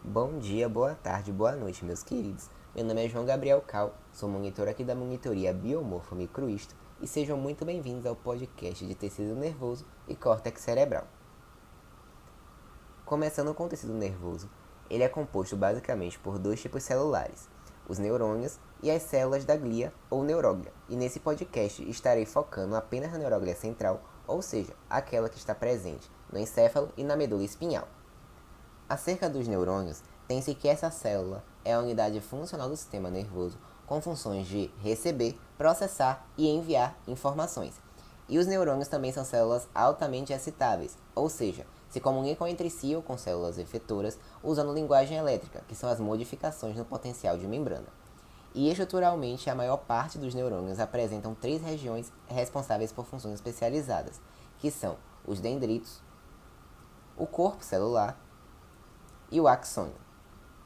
Bom dia, boa tarde, boa noite, meus queridos. Meu nome é João Gabriel Cal, sou monitor aqui da monitoria Biomorfo Microisto e sejam muito bem-vindos ao podcast de tecido nervoso e córtex cerebral. Começando com o tecido nervoso, ele é composto basicamente por dois tipos celulares, os neurônios e as células da glia ou neuróglia, e nesse podcast estarei focando apenas na neuróglia central, ou seja, aquela que está presente no encéfalo e na medula espinhal. Acerca dos neurônios, tem-se que essa célula é a unidade funcional do sistema nervoso com funções de receber, processar e enviar informações. E os neurônios também são células altamente excitáveis, ou seja, se comunicam entre si ou com células efetoras usando linguagem elétrica, que são as modificações no potencial de membrana. E estruturalmente, a maior parte dos neurônios apresentam três regiões responsáveis por funções especializadas, que são os dendritos, o corpo celular e o axônio.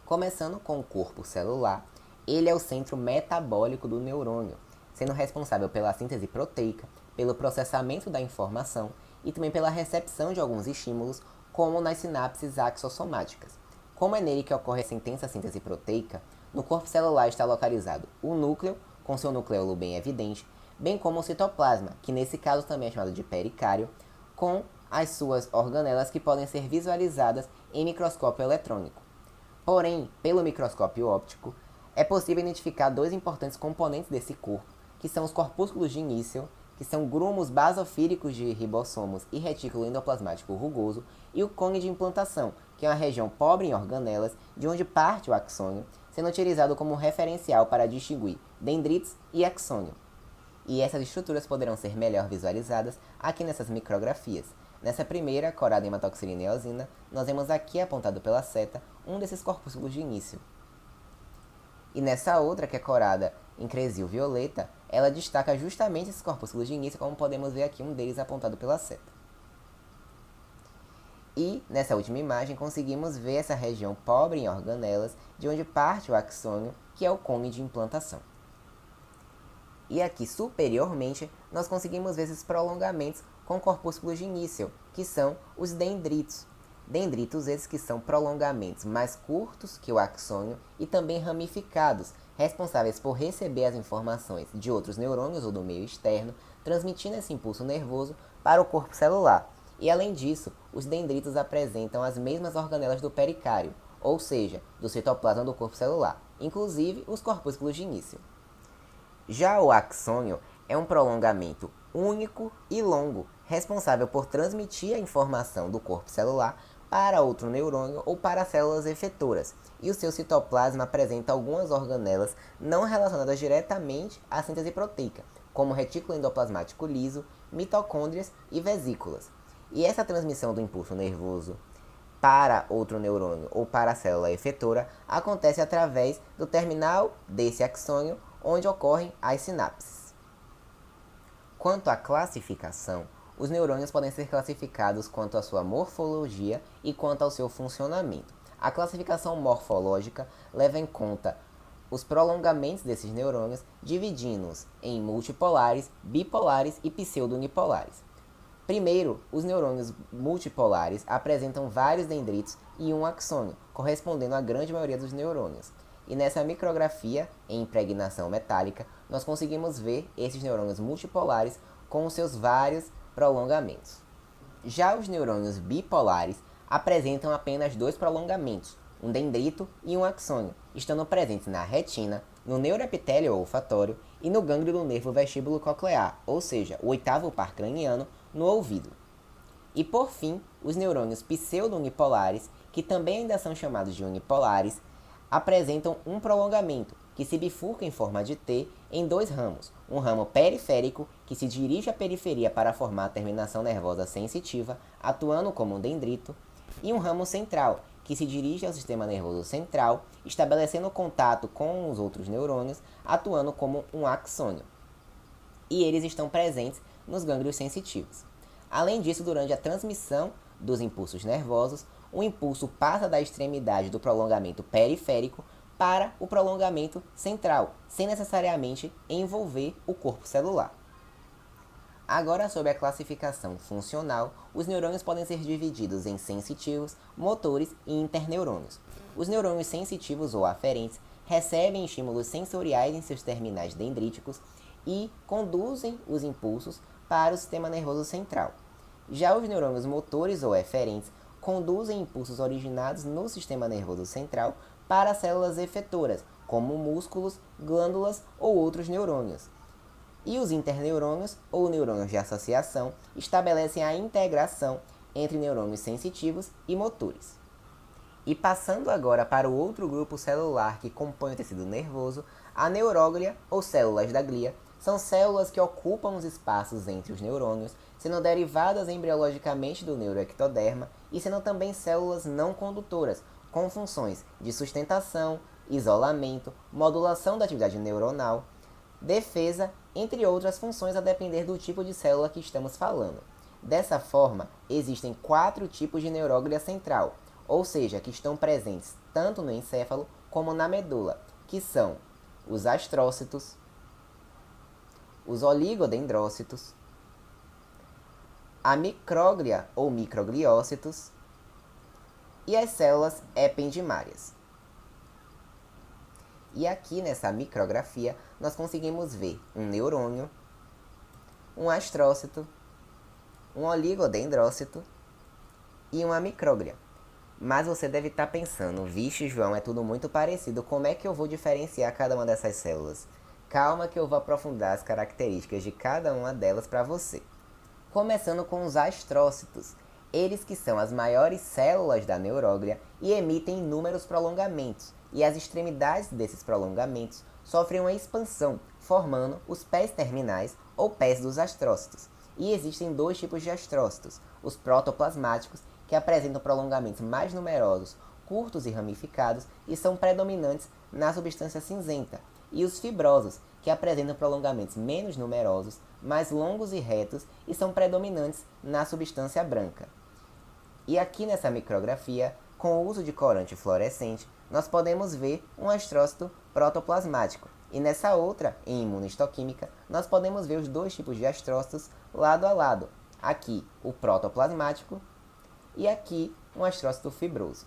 Começando com o corpo celular, ele é o centro metabólico do neurônio, sendo responsável pela síntese proteica, pelo processamento da informação e também pela recepção de alguns estímulos, como nas sinapses axossomáticas. Como é nele que ocorre essa intensa síntese proteica, no corpo celular está localizado o núcleo, com seu nucleolo bem evidente, bem como o citoplasma, que nesse caso também é chamado de pericário, com as suas organelas que podem ser visualizadas em microscópio eletrônico. Porém, pelo microscópio óptico, é possível identificar dois importantes componentes desse corpo, que são os corpúsculos de início, que são grumos basofílicos de ribossomos e retículo endoplasmático rugoso, e o cone de implantação, que é uma região pobre em organelas, de onde parte o axônio, sendo utilizado como referencial para distinguir dendritos e axônio. E essas estruturas poderão ser melhor visualizadas aqui nessas micrografias. Nessa primeira, corada em hematoxilina e eosina, nós vemos aqui apontado pela seta um desses corpúsculos de início. E nessa outra, que é corada em cresil violeta, ela destaca justamente esses corpúsculos de início, como podemos ver aqui um deles apontado pela seta. E nessa última imagem conseguimos ver essa região pobre em organelas, de onde parte o axônio, que é o cone de implantação. E aqui superiormente nós conseguimos ver esses prolongamentos com corpúsculos de início, que são os dendritos. Dendritos esses que são prolongamentos mais curtos que o axônio e também ramificados, responsáveis por receber as informações de outros neurônios ou do meio externo, transmitindo esse impulso nervoso para o corpo celular. E além disso, os dendritos apresentam as mesmas organelas do pericário, ou seja, do citoplasma do corpo celular, inclusive os corpúsculos de início. Já o axônio é um prolongamento único e longo, responsável por transmitir a informação do corpo celular para outro neurônio ou para células efetoras, e o seu citoplasma apresenta algumas organelas não relacionadas diretamente à síntese proteica, como retículo endoplasmático liso, mitocôndrias e vesículas. E essa transmissão do impulso nervoso para outro neurônio ou para a célula efetora acontece através do terminal desse axônio, onde ocorrem as sinapses. Quanto à classificação, os neurônios podem ser classificados quanto à sua morfologia e quanto ao seu funcionamento. A classificação morfológica leva em conta os prolongamentos desses neurônios, dividindo-os em multipolares, bipolares e pseudounipolares. Primeiro, os neurônios multipolares apresentam vários dendritos e um axônio, correspondendo à grande maioria dos neurônios. E nessa micrografia, em impregnação metálica, nós conseguimos ver esses neurônios multipolares com os seus vários prolongamentos. Já os neurônios bipolares apresentam apenas dois prolongamentos, um dendrito e um axônio, estando presentes na retina, no neuroepitélio olfatório e no gânglio do nervo vestíbulo coclear, ou seja, o oitavo par craniano, no ouvido. E por fim, os neurônios pseudounipolares, que também ainda são chamados de unipolares, apresentam um prolongamento, que se bifurca em forma de T em dois ramos, um ramo periférico, que se dirige à periferia para formar a terminação nervosa sensitiva, atuando como um dendrito, e um ramo central, que se dirige ao sistema nervoso central, estabelecendo contato com os outros neurônios, atuando como um axônio. E eles estão presentes nos gânglios sensitivos. Além disso, durante a transmissão dos impulsos nervosos, o impulso passa da extremidade do prolongamento periférico para o prolongamento central, sem necessariamente envolver o corpo celular. Agora, sobre a classificação funcional, os neurônios podem ser divididos em sensitivos, motores e interneurônios. Os neurônios sensitivos ou aferentes recebem estímulos sensoriais em seus terminais dendríticos e conduzem os impulsos para o sistema nervoso central. Já os neurônios motores ou eferentes conduzem impulsos originados no sistema nervoso central para células efetoras, como músculos, glândulas ou outros neurônios. E os interneurônios, ou neurônios de associação, estabelecem a integração entre neurônios sensitivos e motores. E passando agora para o outro grupo celular que compõe o tecido nervoso, a neuróglia, ou células da glia, são células que ocupam os espaços entre os neurônios, sendo derivadas embriologicamente do neuroectoderma e sendo também células não condutoras, com funções de sustentação, isolamento, modulação da atividade neuronal, defesa, entre outras funções a depender do tipo de célula que estamos falando. Dessa forma, existem 4 tipos de neuróglia central, ou seja, que estão presentes tanto no encéfalo como na medula, que são os astrócitos, os oligodendrócitos, a micróglia ou microgliócitos e as células ependimárias. E aqui nessa micrografia nós conseguimos ver um neurônio, um astrócito, um oligodendrócito e uma micróglia. Mas você deve estar pensando, vixe João, é tudo muito parecido, como é que eu vou diferenciar cada uma dessas células? Calma que eu vou aprofundar as características de cada uma delas para você. Começando com os astrócitos, eles que são as maiores células da neuróglia e emitem inúmeros prolongamentos, e as extremidades desses prolongamentos sofrem uma expansão, formando os pés terminais ou pés dos astrócitos. E existem 2 tipos de astrócitos, os protoplasmáticos, que apresentam prolongamentos mais numerosos, curtos e ramificados e são predominantes na substância cinzenta, e os fibrosos, que apresentam prolongamentos menos numerosos, mais longos e retos e são predominantes na substância branca. E aqui nessa micrografia, com o uso de corante fluorescente, nós podemos ver um astrócito protoplasmático. E nessa outra, em imunohistoquímica, nós podemos ver os 2 tipos de astrócitos lado a lado. Aqui, o protoplasmático e aqui, um astrócito fibroso.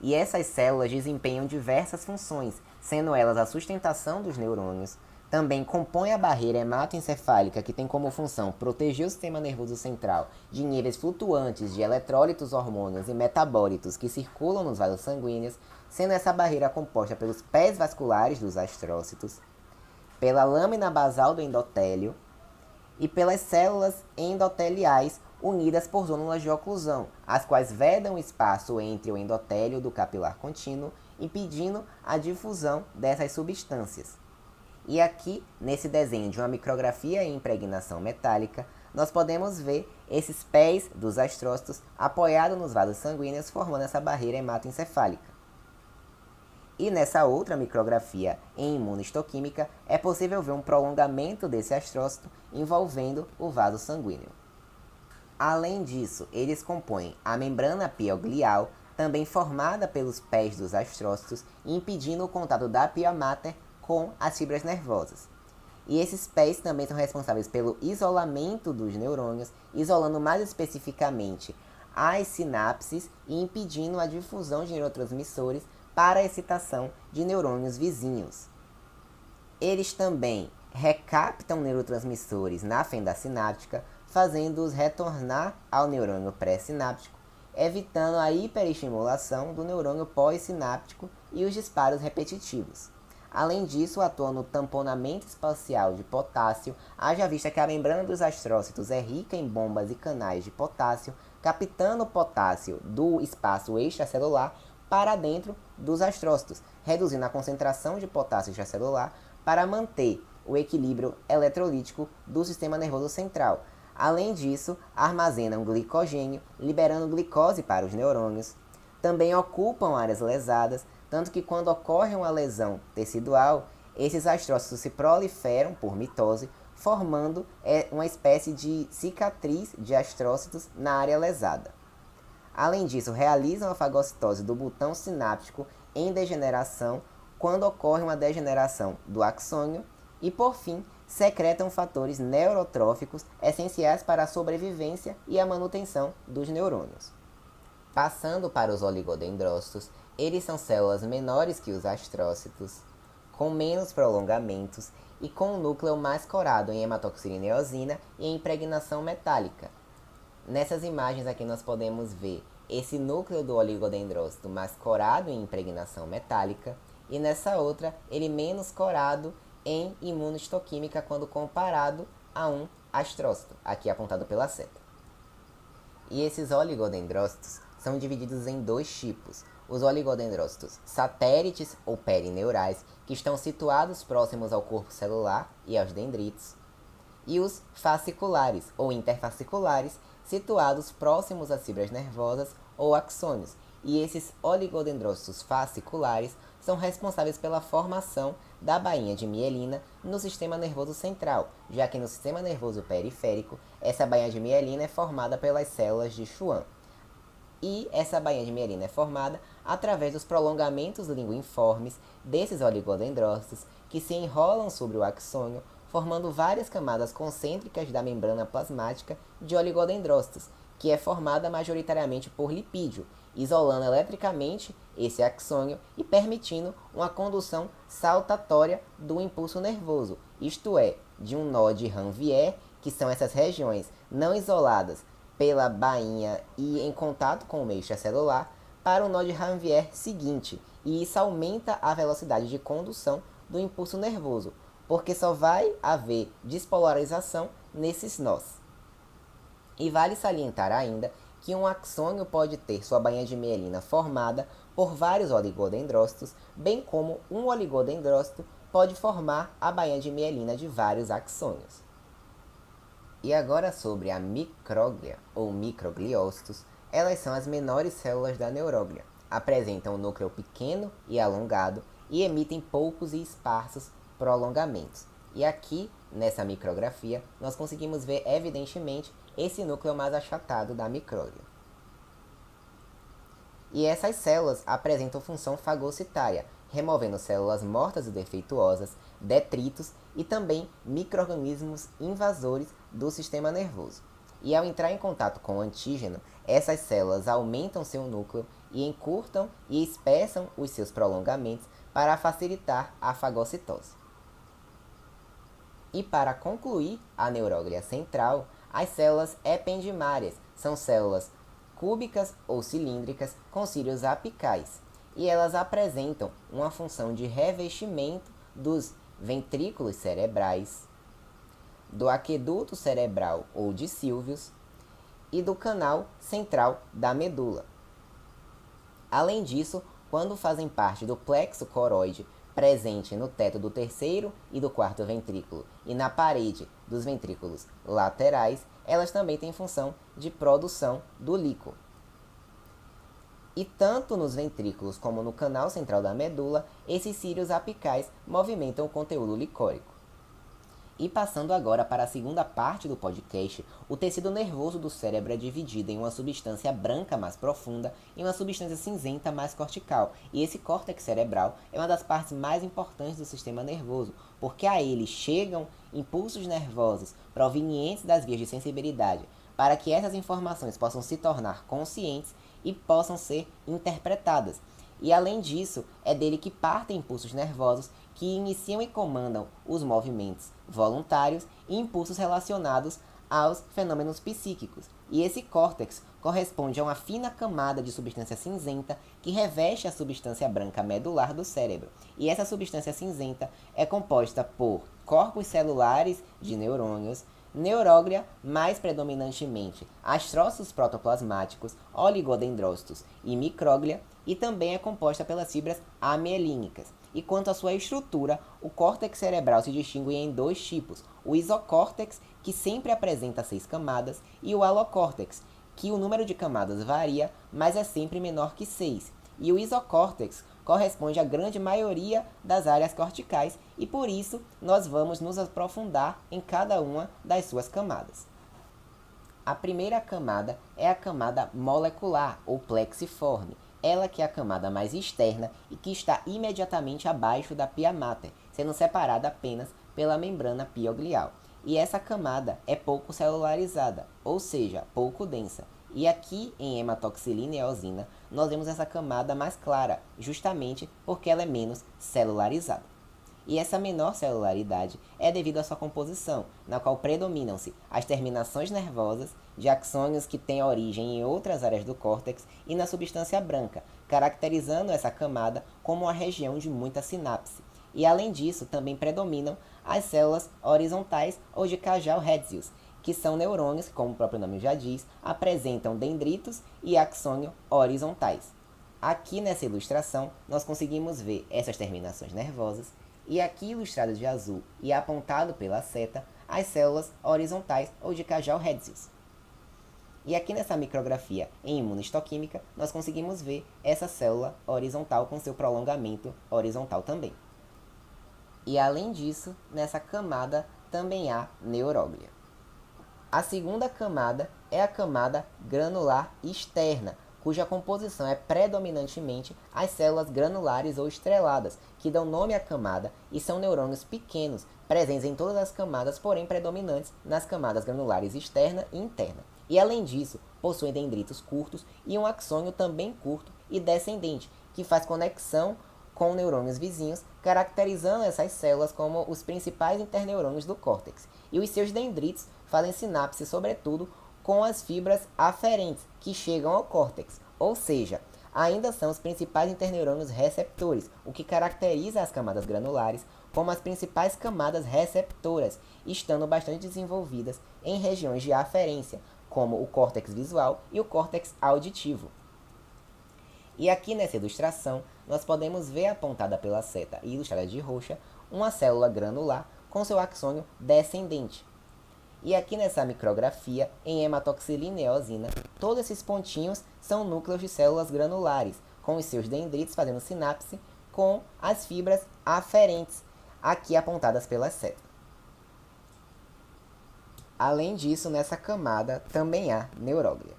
E essas células desempenham diversas funções, sendo elas a sustentação dos neurônios, também compõem a barreira hematoencefálica, que tem como função proteger o sistema nervoso central de níveis flutuantes de eletrólitos, hormônios e metabólitos que circulam nos vasos sanguíneos, sendo essa barreira composta pelos pés vasculares dos astrócitos, pela lâmina basal do endotélio e pelas células endoteliais unidas por zônulas de oclusão, as quais vedam o espaço entre o endotélio do capilar contínuo, impedindo a difusão dessas substâncias. E aqui, nesse desenho de uma micrografia em impregnação metálica, nós podemos ver esses pés dos astrócitos apoiados nos vasos sanguíneos, formando essa barreira hematoencefálica. E nessa outra micrografia em imunohistoquímica, é possível ver um prolongamento desse astrócito envolvendo o vaso sanguíneo. Além disso, eles compõem a membrana pioglial, também formada pelos pés dos astrócitos, impedindo o contato da pia mater com as fibras nervosas. E esses pés também são responsáveis pelo isolamento dos neurônios, isolando mais especificamente as sinapses e impedindo a difusão de neurotransmissores para a excitação de neurônios vizinhos. Eles também recaptam neurotransmissores na fenda sináptica, fazendo-os retornar ao neurônio pré-sináptico, evitando a hiperestimulação do neurônio pós-sináptico e os disparos repetitivos. Além disso, atua no tamponamento espacial de potássio, haja vista que a membrana dos astrócitos é rica em bombas e canais de potássio, captando o potássio do espaço extracelular para dentro dos astrócitos, reduzindo a concentração de potássio extracelular para manter o equilíbrio eletrolítico do sistema nervoso central. Além disso, armazenam glicogênio, liberando glicose para os neurônios. Também ocupam áreas lesadas, tanto que quando ocorre uma lesão tecidual, esses astrócitos se proliferam por mitose, formando uma espécie de cicatriz de astrócitos na área lesada. Além disso, realizam a fagocitose do botão sináptico em degeneração, quando ocorre uma degeneração do axônio, e por fim, secretam fatores neurotróficos essenciais para a sobrevivência e a manutenção dos neurônios. Passando para os oligodendrócitos, eles são células menores que os astrócitos, com menos prolongamentos e com um núcleo mais corado em hematoxina e eosina e em impregnação metálica. Nessas imagens aqui nós podemos ver esse núcleo do oligodendrócito mais corado em impregnação metálica e nessa outra ele menos corado em imunohistoquímica quando comparado a um astrócito, aqui apontado pela seta. E esses oligodendrócitos são divididos em dois tipos. Os oligodendrócitos satélites ou perineurais, que estão situados próximos ao corpo celular e aos dendritos, e os fasciculares ou interfasciculares, situados próximos às fibras nervosas ou axônios. E esses oligodendrócitos fasciculares são responsáveis pela formação da bainha de mielina no sistema nervoso central, já que no sistema nervoso periférico, essa bainha de mielina é formada pelas células de Schwann. E essa bainha de mielina é formada através dos prolongamentos linguiformes desses oligodendrócitos que se enrolam sobre o axônio, formando várias camadas concêntricas da membrana plasmática de oligodendrócitos, que é formada majoritariamente por lipídio, isolando eletricamente esse axônio e permitindo uma condução saltatória do impulso nervoso, isto é, de um nó de Ranvier, que são essas regiões não isoladas pela bainha e em contato com o meio extracelular, para o nó de Ranvier seguinte, e isso aumenta a velocidade de condução do impulso nervoso, porque só vai haver despolarização nesses nós. E vale salientar ainda que um axônio pode ter sua bainha de mielina formada por vários oligodendrócitos, bem como um oligodendrócito pode formar a bainha de mielina de vários axônios. E agora sobre a micróglia, ou microgliócitos, elas são as menores células da neuróglia, apresentam um núcleo pequeno e alongado e emitem poucos e esparsos prolongamentos. E aqui, nessa micrografia, nós conseguimos ver evidentemente esse núcleo mais achatado da micróglia. E essas células apresentam função fagocitária, removendo células mortas e defeituosas, detritos e também micro-organismos invasores do sistema nervoso. E ao entrar em contato com o antígeno, essas células aumentam seu núcleo e encurtam e espessam os seus prolongamentos para facilitar a fagocitose. E para concluir a neuróglia central, as células ependimárias são células cúbicas ou cilíndricas com cílios apicais, e elas apresentam uma função de revestimento dos ventrículos cerebrais, do aqueduto cerebral ou de Sylvius e do canal central da medula. Além disso, quando fazem parte do plexo coroide presente no teto do terceiro e do quarto ventrículo e na parede dos ventrículos laterais, elas também têm função de produção do líquor. E tanto nos ventrículos como no canal central da medula, esses cílios apicais movimentam o conteúdo licórico. E passando agora para a segunda parte do podcast, o tecido nervoso do cérebro é dividido em uma substância branca mais profunda e uma substância cinzenta mais cortical. E esse córtex cerebral é uma das partes mais importantes do sistema nervoso, porque a ele chegam impulsos nervosos provenientes das vias de sensibilidade, para que essas informações possam se tornar conscientes e possam ser interpretadas. E além disso, é dele que partem impulsos nervosos que iniciam e comandam os movimentos voluntários e impulsos relacionados aos fenômenos psíquicos. E esse córtex corresponde a uma fina camada de substância cinzenta que reveste a substância branca medular do cérebro. E essa substância cinzenta é composta por corpos celulares de neurônios, neuróglia, mais predominantemente astrócitos protoplasmáticos, oligodendrócitos e micróglia, e também é composta pelas fibras amielínicas. E quanto à sua estrutura, o córtex cerebral se distingue em dois tipos: o isocórtex, que sempre apresenta 6 camadas, e o alocórtex, que o número de camadas varia, mas é sempre menor que 6. E o isocórtex corresponde à grande maioria das áreas corticais, e por isso nós vamos nos aprofundar em cada uma das suas camadas. A primeira camada é a camada molecular, ou plexiforme, ela que é a camada mais externa e que está imediatamente abaixo da pia mater, sendo separada apenas pela membrana pioglial. E essa camada é pouco celularizada, ou seja, pouco densa. E aqui em hematoxilina e eosina, nós vemos essa camada mais clara, justamente porque ela é menos celularizada. E essa menor celularidade é devido à sua composição, na qual predominam-se as terminações nervosas de axônios que têm origem em outras áreas do córtex e na substância branca, caracterizando essa camada como uma região de muita sinapse. E além disso, também predominam as células horizontais ou de Kajal-Redzius, que são neurônios que, como o próprio nome já diz, apresentam dendritos e axônio horizontais. Aqui nessa ilustração, nós conseguimos ver essas terminações nervosas e aqui ilustrado de azul e apontado pela seta, as células horizontais ou de Kajal-Redzius. E aqui nessa micrografia em imunohistoquímica, nós conseguimos ver essa célula horizontal com seu prolongamento horizontal também. E além disso, nessa camada também há neuróglia. A segunda camada é a camada granular externa, cuja composição é predominantemente as células granulares ou estreladas, que dão nome à camada e são neurônios pequenos, presentes em todas as camadas, porém predominantes nas camadas granulares externa e interna. E além disso, possuem dendritos curtos e um axônio também curto e descendente, que faz conexão com neurônios vizinhos, caracterizando essas células como os principais interneurônios do córtex. E os seus dendritos fazem sinapse, sobretudo, com as fibras aferentes, que chegam ao córtex, ou seja, ainda são os principais interneurônios receptores, o que caracteriza as camadas granulares como as principais camadas receptoras, estando bastante desenvolvidas em regiões de aferência, como o córtex visual e o córtex auditivo. E aqui nessa ilustração, nós podemos ver apontada pela seta e ilustrada de roxa, uma célula granular com seu axônio descendente. E aqui nessa micrografia, em hematoxilina e eosina, todos esses pontinhos são núcleos de células granulares, com os seus dendritos fazendo sinapse com as fibras aferentes, aqui apontadas pela seta. Além disso, nessa camada também há neuróglia.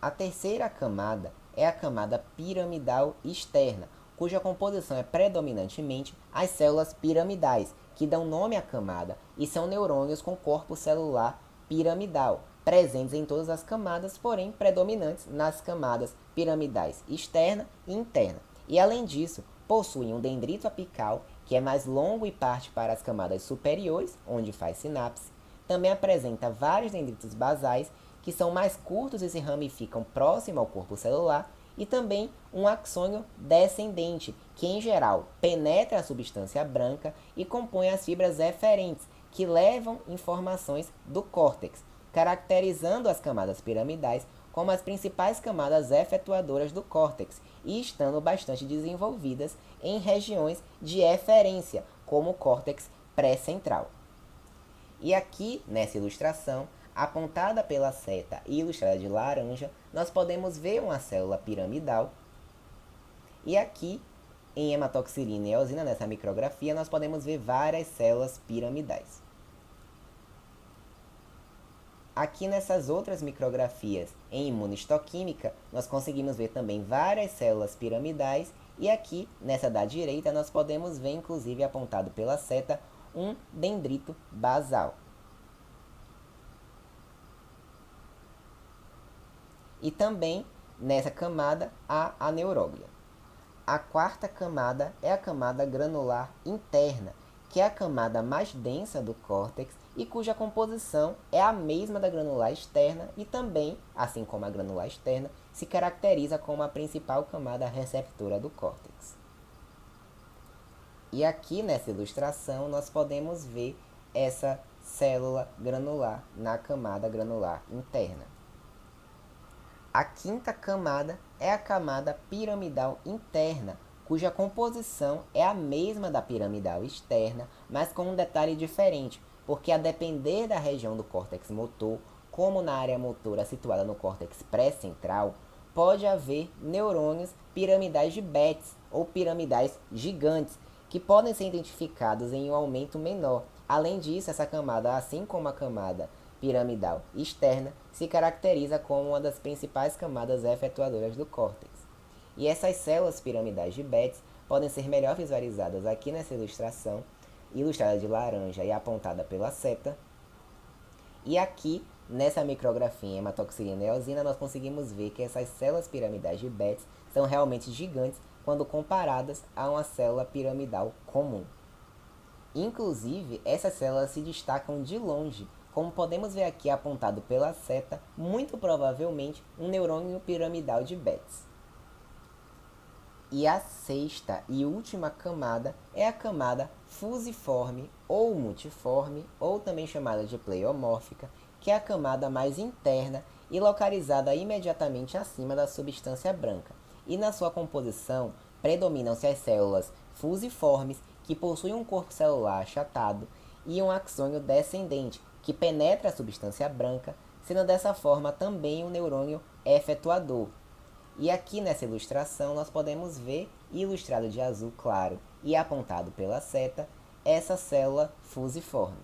A terceira camada é a camada piramidal externa, cuja composição é predominantemente as células piramidais, que dão nome à camada e são neurônios com corpo celular piramidal, presentes em todas as camadas, porém predominantes nas camadas piramidais externa e interna. E além disso, possuem um dendrito apical, que é mais longo e parte para as camadas superiores, onde faz sinapse. Também apresenta vários dendritos basais, que são mais curtos e se ramificam próximo ao corpo celular, e também um axônio descendente, que em geral penetra a substância branca e compõe as fibras eferentes, que levam informações do córtex, caracterizando as camadas piramidais como as principais camadas efetuadoras do córtex e estando bastante desenvolvidas em regiões de eferência, como o córtex pré-central. E aqui, nessa ilustração, apontada pela seta e ilustrada de laranja, nós podemos ver uma célula piramidal. E aqui, em hematoxilina e eosina, nessa micrografia, nós podemos ver várias células piramidais. Aqui nessas outras micrografias, em imunohistoquímica, nós conseguimos ver também várias células piramidais. E aqui, nessa da direita, nós podemos ver, inclusive apontado pela seta, um dendrito basal. E também, nessa camada, há a neuróglia. A quarta camada é a camada granular interna, que é a camada mais densa do córtex e cuja composição é a mesma da granular externa e também, assim como a granular externa, se caracteriza como a principal camada receptora do córtex. E aqui nessa ilustração nós podemos ver essa célula granular na camada granular interna. A quinta camada é a camada piramidal interna, cuja composição é a mesma da piramidal externa, mas com um detalhe diferente, porque a depender da região do córtex motor, como na área motora situada no córtex pré-central, pode haver neurônios piramidais de Betz ou piramidais gigantes, que podem ser identificados em um aumento menor. Além disso, essa camada, assim como a camada piramidal externa, se caracteriza como uma das principais camadas efetuadoras do córtex. E essas células piramidais de Betz podem ser melhor visualizadas aqui nessa ilustração, ilustrada de laranja e apontada pela seta. E aqui, nessa micrografia em hematoxilina e eosina, nós conseguimos ver que essas células piramidais de Betz são realmente gigantes quando comparadas a uma célula piramidal comum. Inclusive, essas células se destacam de longe, como podemos ver aqui apontado pela seta, muito provavelmente um neurônio piramidal de Betz. E a sexta e última camada é a camada fusiforme ou multiforme, ou também chamada de pleiomórfica, que é a camada mais interna e localizada imediatamente acima da substância branca. E na sua composição predominam-se as células fusiformes, que possuem um corpo celular achatado, e um axônio descendente, que penetra a substância branca, sendo dessa forma também um neurônio efetuador. E aqui nessa ilustração nós podemos ver, ilustrado de azul claro e apontado pela seta, essa célula fusiforme.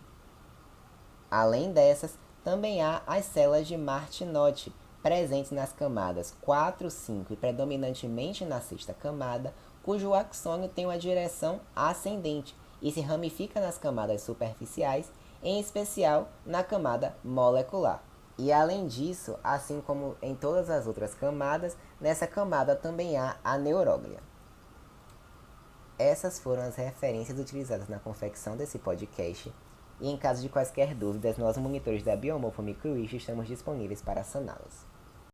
Além dessas, também há as células de Martinotti, presentes nas camadas 4, 5 e predominantemente na sexta camada, cujo axônio tem uma direção ascendente e se ramifica nas camadas superficiais, em especial na camada molecular. E além disso, assim como em todas as outras camadas, nessa camada também há a neuróglia. Essas foram as referências utilizadas na confecção desse podcast, e em caso de quaisquer dúvidas, nós monitores da Biomorpho Microwish estamos disponíveis para saná-las.